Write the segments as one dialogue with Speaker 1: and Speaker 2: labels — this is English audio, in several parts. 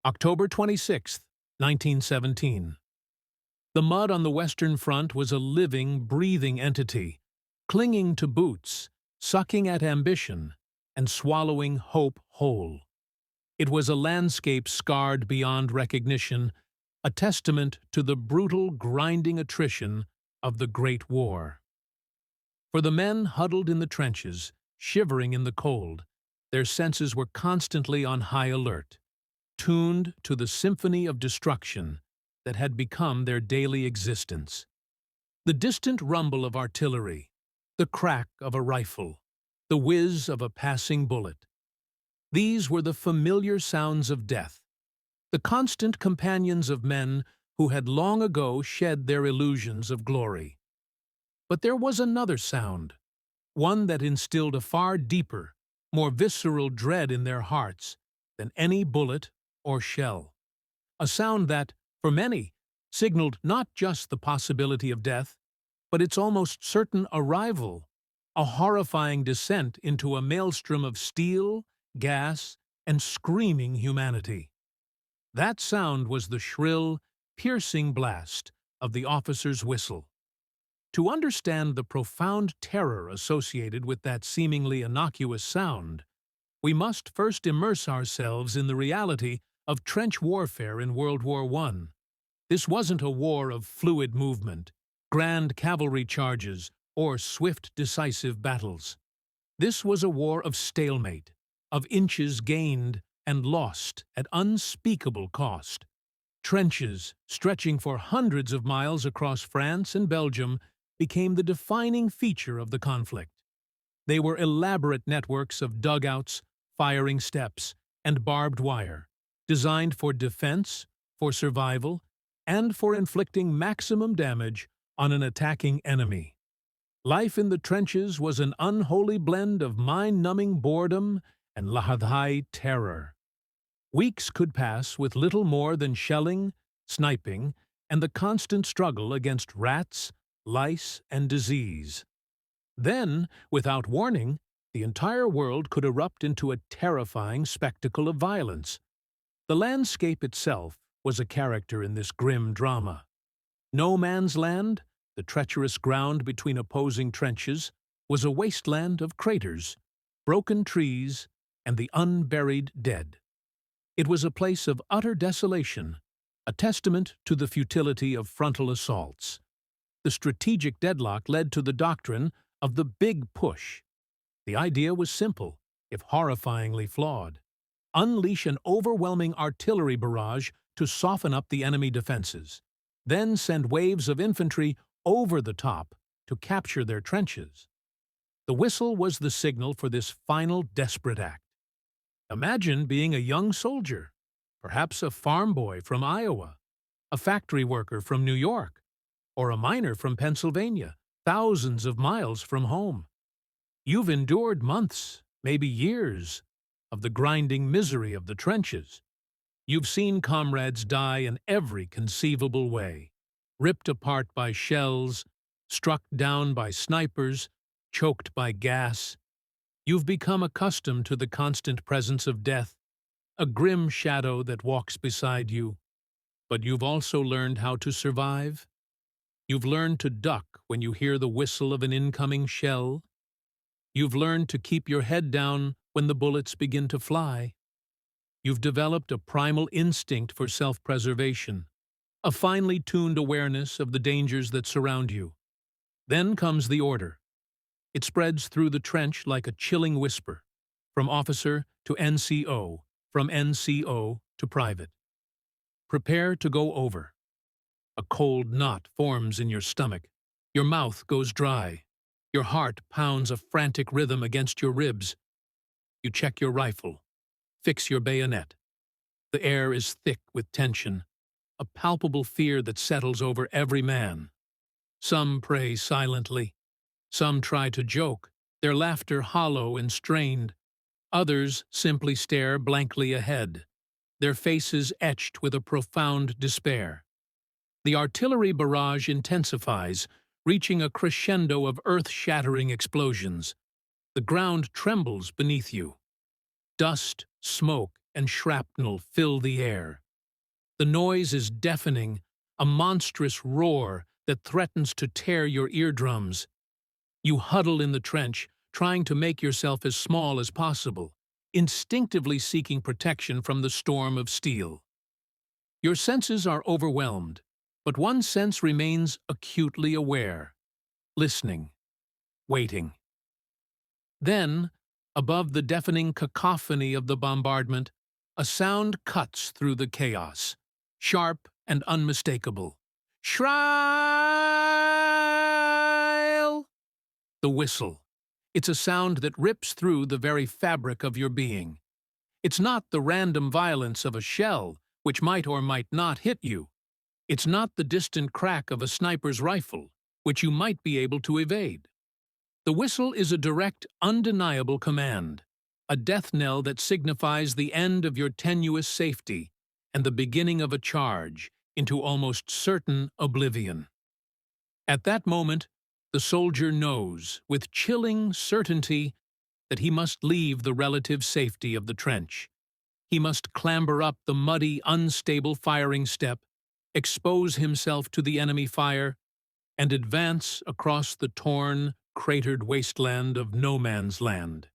Speaker 1: October 26, 1917. The mud on the Western Front was a living, breathing entity, clinging to boots, sucking at ambition, and swallowing hope whole. It was a landscape scarred beyond recognition, a testament to the brutal, grinding attrition of the Great War. For the men huddled in the trenches, shivering in the cold, their senses were constantly on high alert, tuned to the symphony of destruction that had become their daily existence. The distant rumble of artillery, the crack of a rifle, the whiz of a passing bullet. These were the familiar sounds of death, the constant companions of men who had long ago shed their illusions of glory. But there was another sound, one that instilled a far deeper, more visceral dread in their hearts than any bullet or shell. A sound that, for many, signaled not just the possibility of death, but its almost certain arrival, a horrifying descent into a maelstrom of steel, gas, and screaming humanity. That sound was the shrill, piercing blast of the officer's whistle. To understand the profound terror associated with that seemingly innocuous sound, we must first immerse ourselves in the reality of trench warfare in World War I. This wasn't a war of fluid movement, grand cavalry charges, or swift, decisive battles. This was a war of stalemate, of inches gained and lost at unspeakable cost. Trenches, stretching for hundreds of miles across France and Belgium, became the defining feature of the conflict. They were elaborate networks of dugouts, firing steps, and barbed wire, designed for defense, for survival, and for inflicting maximum damage on an attacking enemy. Life in the trenches was an unholy blend of mind-numbing boredom and lahadhai terror. Weeks could pass with little more than shelling, sniping, and the constant struggle against rats, lice, and disease. Then, without warning, the entire world could erupt into a terrifying spectacle of violence. The landscape itself was a character in this grim drama. No man's land, the treacherous ground between opposing trenches, was a wasteland of craters, broken trees, and the unburied dead. It was a place of utter desolation, a testament to the futility of frontal assaults. The strategic deadlock led to the doctrine of the big push. The idea was simple, if horrifyingly flawed. Unleash an overwhelming artillery barrage to soften up the enemy defenses, then send waves of infantry over the top to capture their trenches. The whistle was the signal for this final desperate act. Imagine being a young soldier, perhaps a farm boy from Iowa, a factory worker from New York, or a miner from Pennsylvania, thousands of miles from home. You've endured months, maybe years, of the grinding misery of the trenches. You've seen comrades die in every conceivable way, ripped apart by shells, struck down by snipers, choked by gas. You've become accustomed to the constant presence of death, a grim shadow that walks beside you. But you've also learned how to survive. You've learned to duck when you hear the whistle of an incoming shell. You've learned to keep your head down when the bullets begin to fly. You've developed a primal instinct for self-preservation, a finely tuned awareness of the dangers that surround you. Then comes the order. It spreads through the trench like a chilling whisper, from officer to NCO, from NCO to private. Prepare to go over. A cold knot forms in your stomach. Your mouth goes dry. Your heart pounds a frantic rhythm against your ribs. You check your rifle. Fix your bayonet. The air is thick with tension, a palpable fear that settles over every man. Some pray silently. Some try to joke, their laughter hollow and strained. Others simply stare blankly ahead, their faces etched with a profound despair. The artillery barrage intensifies, reaching a crescendo of earth-shattering explosions. The ground trembles beneath you. Dust, smoke, and shrapnel fill the air. The noise is deafening, a monstrous roar that threatens to tear your eardrums. You huddle in the trench, trying to make yourself as small as possible, instinctively seeking protection from the storm of steel. Your senses are overwhelmed, but one sense remains acutely aware, listening, waiting. Then, above the deafening cacophony of the bombardment, a sound cuts through the chaos, sharp and unmistakable. Shrill! The whistle. It's a sound that rips through the very fabric of your being. It's not the random violence of a shell, which might or might not hit you. It's not the distant crack of a sniper's rifle, which you might be able to evade. The whistle is a direct, undeniable command, a death knell that signifies the end of your tenuous safety and the beginning of a charge into almost certain oblivion. At that moment, the soldier knows, with chilling certainty, that he must leave the relative safety of the trench. He must clamber up the muddy, unstable firing step, expose himself to the enemy fire, and advance across the torn, cratered wasteland of no man's land.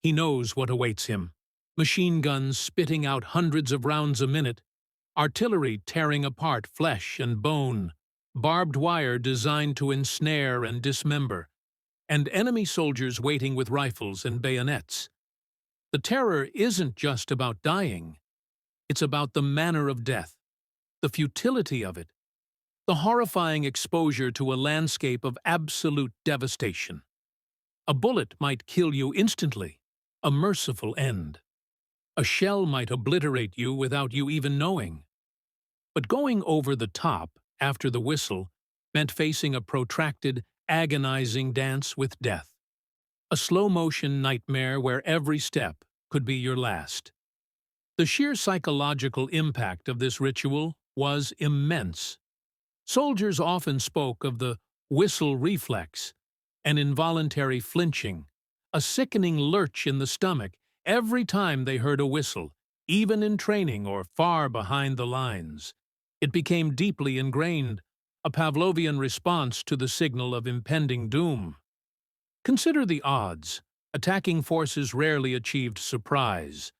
Speaker 1: He knows what awaits him. Machine guns spitting out hundreds of rounds a minute, artillery tearing apart flesh and bone, barbed wire designed to ensnare and dismember, and enemy soldiers waiting with rifles and bayonets. The terror isn't just about dying. It's about the manner of death, the futility of it, the horrifying exposure to a landscape of absolute devastation. A bullet might kill you instantly, a merciful end. A shell might obliterate you without you even knowing. But going over the top, after the whistle, meant facing a protracted, agonizing dance with death. A slow-motion nightmare where every step could be your last. The sheer psychological impact of this ritual was immense. Soldiers often spoke of the whistle reflex, an involuntary flinching, a sickening lurch in the stomach every time they heard a whistle, even in training or far behind the lines. It became deeply ingrained, a Pavlovian response to the signal of impending doom. Consider the odds. Attacking forces rarely achieved surprise.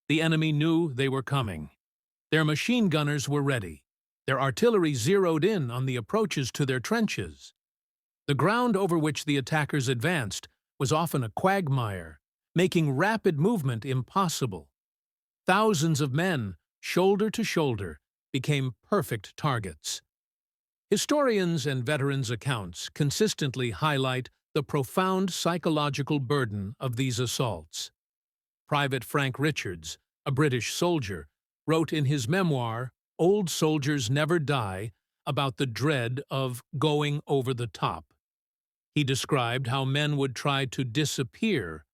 Speaker 1: The enemy knew they were coming. Their machine gunners were ready. Their artillery zeroed in on the approaches to their trenches. The ground over which the attackers advanced was often a quagmire, making rapid movement impossible. Thousands of men, shoulder to shoulder, became perfect targets. Historians' and veterans' accounts consistently highlight the profound psychological burden of these assaults. Private Frank Richards, a British soldier, wrote in his memoir, "Old Soldiers Never Die," about the dread of going over the top. He described how men would try to disappear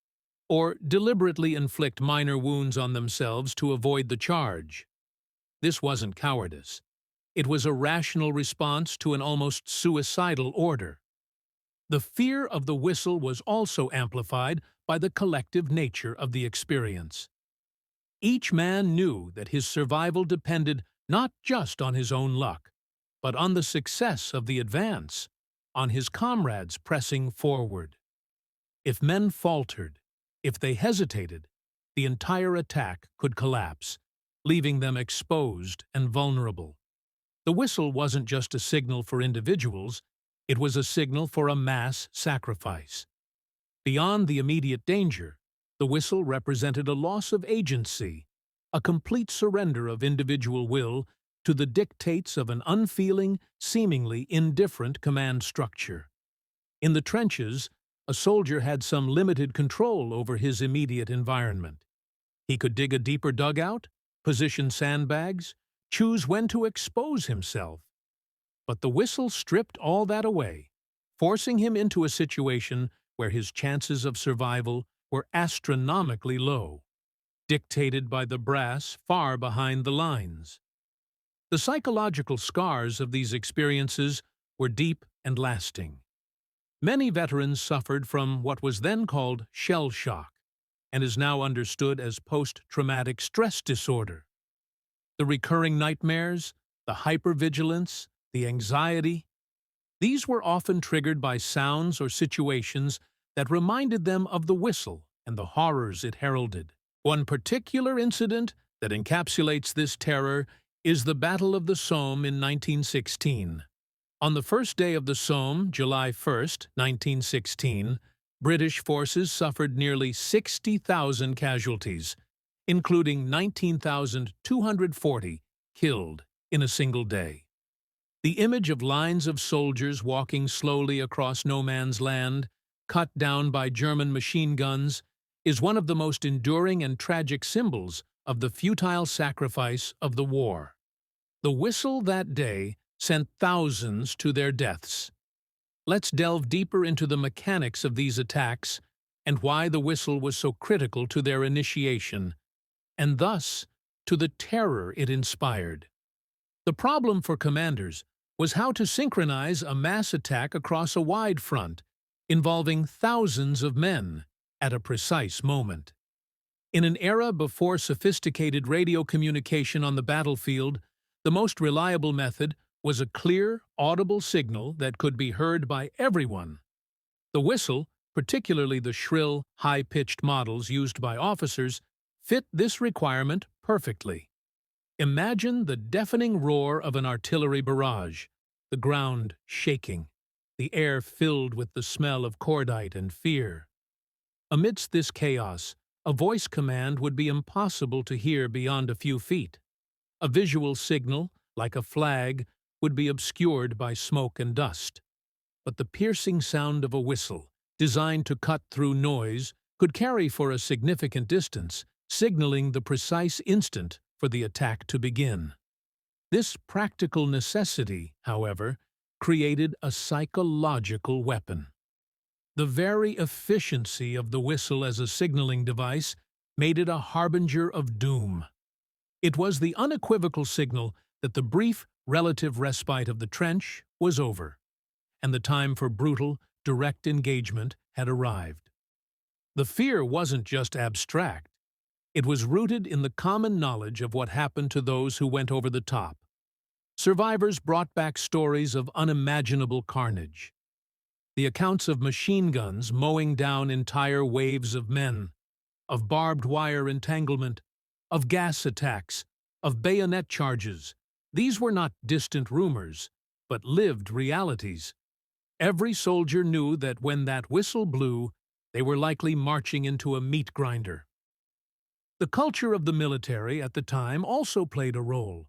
Speaker 1: or deliberately inflict minor wounds on themselves to avoid the charge. This wasn't cowardice. It was a rational response to an almost suicidal order. The fear of the whistle was also amplified by the collective nature of the experience. Each man knew that his survival depended not just on his own luck, but on the success of the advance, on his comrades pressing forward. If men faltered, if they hesitated, the entire attack could collapse, leaving them exposed and vulnerable. The whistle wasn't just a signal for individuals, it was a signal for a mass sacrifice. Beyond the immediate danger, the whistle represented a loss of agency, a complete surrender of individual will to the dictates of an unfeeling, seemingly indifferent command structure. In the trenches, a soldier had some limited control over his immediate environment. He could dig a deeper dugout, position sandbags, choose when to expose himself. But the whistle stripped all that away, forcing him into a situation where his chances of survival were astronomically low, dictated by the brass far behind the lines. The psychological scars of these experiences were deep and lasting. Many veterans suffered from what was then called shell shock, and is now understood as post-traumatic stress disorder. The recurring nightmares, the hypervigilance, the anxiety, these were often triggered by sounds or situations that reminded them of the whistle and the horrors it heralded. One particular incident that encapsulates this terror is the Battle of the Somme in 1916. On the first day of the Somme, July 1st, 1916, British forces suffered nearly 60,000 casualties, including 19,240 killed in a single day. The image of lines of soldiers walking slowly across no man's land, cut down by German machine guns, is one of the most enduring and tragic symbols of the futile sacrifice of the war. The whistle that day sent thousands to their deaths. Let's delve deeper into the mechanics of these attacks and why the whistle was so critical to their initiation, and thus to the terror it inspired. The problem for commanders was how to synchronize a mass attack across a wide front, involving thousands of men at a precise moment. In an era before sophisticated radio communication on the battlefield, the most reliable method was a clear, audible signal that could be heard by everyone. The whistle, particularly the shrill, high-pitched models used by officers, fit this requirement perfectly. Imagine the deafening roar of an artillery barrage, the ground shaking, the air filled with the smell of cordite and fear. Amidst this chaos, a voice command would be impossible to hear beyond a few feet. A visual signal, like a flag, would be obscured by smoke and dust. But the piercing sound of a whistle, designed to cut through noise, could carry for a significant distance, signaling the precise instant for the attack to begin. This practical necessity, however, created a psychological weapon. The very efficiency of the whistle as a signaling device made it a harbinger of doom. It was the unequivocal signal that the brief relative respite of the trench was over, and the time for brutal, direct engagement had arrived. The fear wasn't just abstract. It was rooted in the common knowledge of what happened to those who went over the top. Survivors brought back stories of unimaginable carnage. The accounts of machine guns mowing down entire waves of men, of barbed wire entanglement, of gas attacks, of bayonet charges. These were not distant rumors, but lived realities. Every soldier knew that when that whistle blew, they were likely marching into a meat grinder. The culture of the military at the time also played a role.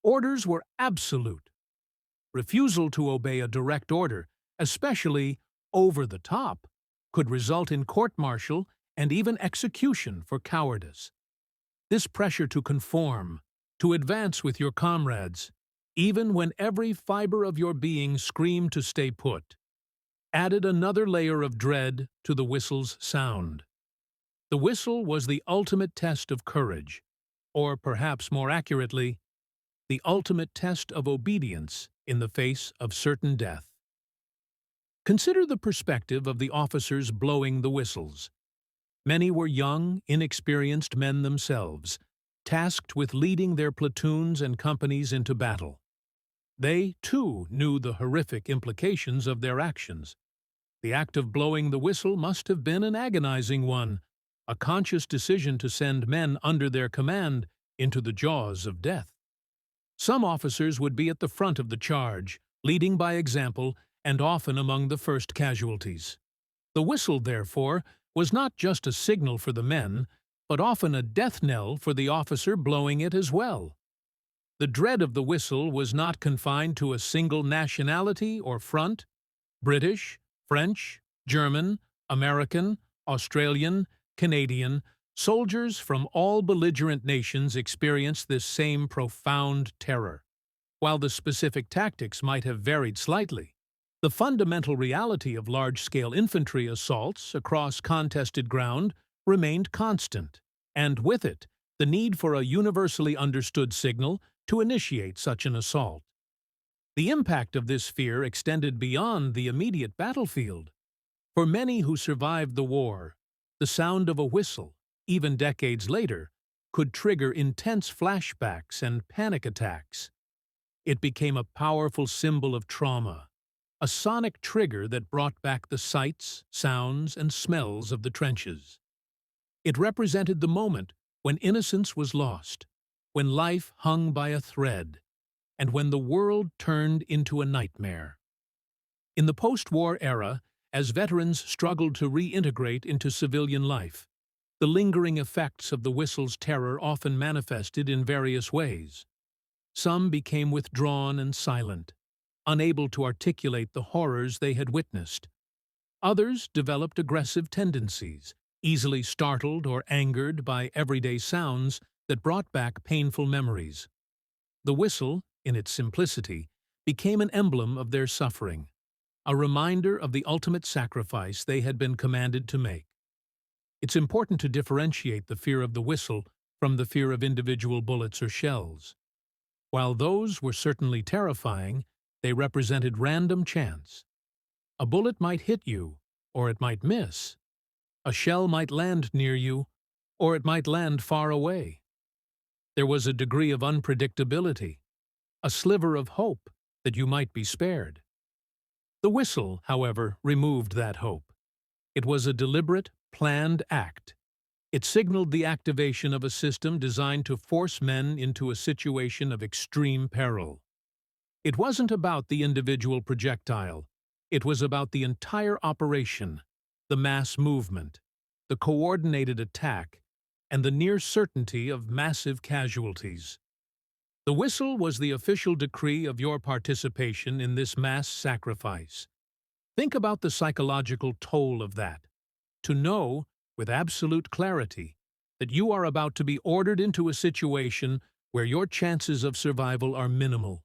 Speaker 1: Orders were absolute. Refusal to obey a direct order, especially over the top, could result in court-martial and even execution for cowardice. This pressure to conform, to advance with your comrades, even when every fiber of your being screamed to stay put, added another layer of dread to the whistle's sound. The whistle was the ultimate test of courage, or perhaps more accurately, the ultimate test of obedience in the face of certain death. Consider the perspective of the officers blowing the whistles. Many were young, inexperienced men themselves, tasked with leading their platoons and companies into battle. They, too, knew the horrific implications of their actions. The act of blowing the whistle must have been an agonizing one, a conscious decision to send men under their command into the jaws of death. Some officers would be at the front of the charge, leading by example and often among the first casualties. The whistle, therefore, was not just a signal for the men, but often a death knell for the officer blowing it as well. The dread of the whistle was not confined to a single nationality or front. British, French, German, American, Australian, Canadian, soldiers from all belligerent nations experienced this same profound terror. While the specific tactics might have varied slightly, the fundamental reality of large-scale infantry assaults across contested ground remained constant, and with it, the need for a universally understood signal to initiate such an assault. The impact of this fear extended beyond the immediate battlefield. For many who survived the war, The sound of a whistle, even decades later, could trigger intense flashbacks and panic attacks. It became a powerful symbol of trauma, a sonic trigger that brought back the sights, sounds, and smells of the trenches. It represented the moment when innocence was lost, when life hung by a thread, and when the world turned into a nightmare. In the post-war era, as veterans struggled to reintegrate into civilian life, the lingering effects of the whistle's terror often manifested in various ways. Some became withdrawn and silent, unable to articulate the horrors they had witnessed. Others developed aggressive tendencies, easily startled or angered by everyday sounds that brought back painful memories. The whistle, in its simplicity, became an emblem of their suffering, a reminder of the ultimate sacrifice they had been commanded to make. It's important to differentiate the fear of the whistle from the fear of individual bullets or shells. While those were certainly terrifying, they represented random chance. A bullet might hit you, or it might miss. A shell might land near you, or it might land far away. There was a degree of unpredictability, a sliver of hope that you might be spared. The whistle, however, removed that hope. It was a deliberate, planned act. It signaled the activation of a system designed to force men into a situation of extreme peril. It wasn't about the individual projectile. It was about the entire operation, the mass movement, the coordinated attack, and the near certainty of massive casualties. The whistle was the official decree of your participation in this mass sacrifice. Think about the psychological toll of that. To know, with absolute clarity, that you are about to be ordered into a situation where your chances of survival are minimal.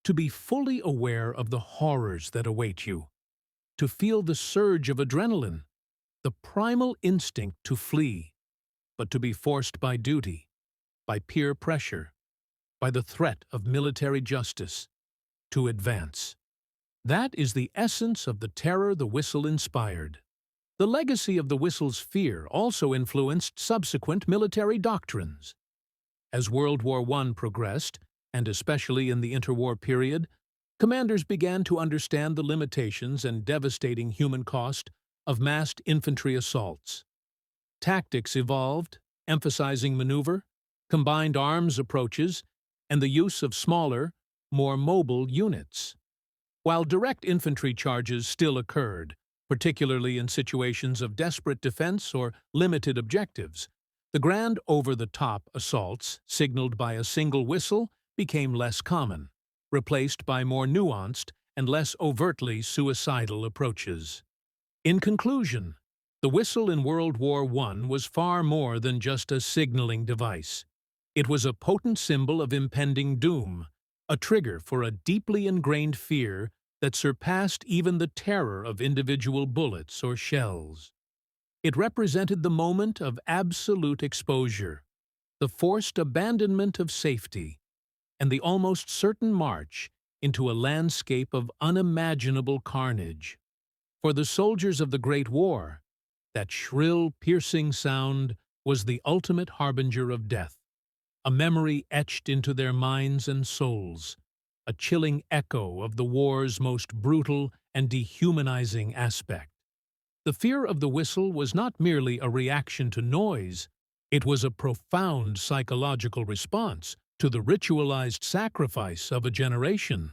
Speaker 1: To be fully aware of the horrors that await you. To feel the surge of adrenaline, the primal instinct to flee, but to be forced by duty, by peer pressure, by the threat of military justice, to advance. That is the essence of the terror the whistle inspired. The legacy of the whistle's fear also influenced subsequent military doctrines. As World War I progressed, and especially in the interwar period, commanders began to understand the limitations and devastating human cost of massed infantry assaults. Tactics evolved, emphasizing maneuver, combined arms approaches, and the use of smaller, more mobile units. While direct infantry charges still occurred, particularly in situations of desperate defense or limited objectives, the grand over-the-top assaults, signaled by a single whistle, became less common, replaced by more nuanced and less overtly suicidal approaches. In conclusion, the whistle in World War I was far more than just a signaling device. It was a potent symbol of impending doom, a trigger for a deeply ingrained fear that surpassed even the terror of individual bullets or shells. It represented the moment of absolute exposure, the forced abandonment of safety, and the almost certain march into a landscape of unimaginable carnage. For the soldiers of the Great War, that shrill, piercing sound was the ultimate harbinger of death, a memory etched into their minds and souls, a chilling echo of the war's most brutal and dehumanizing aspect. The fear of the whistle was not merely a reaction to noise, it was a profound psychological response to the ritualized sacrifice of a generation.